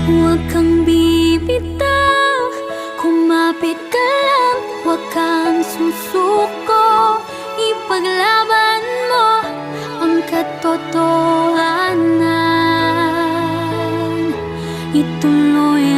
Huwag kang bibitaw, kumapit ka lang, huwag kang susuko. Ipaglaban mo ang katotohanan, ituloy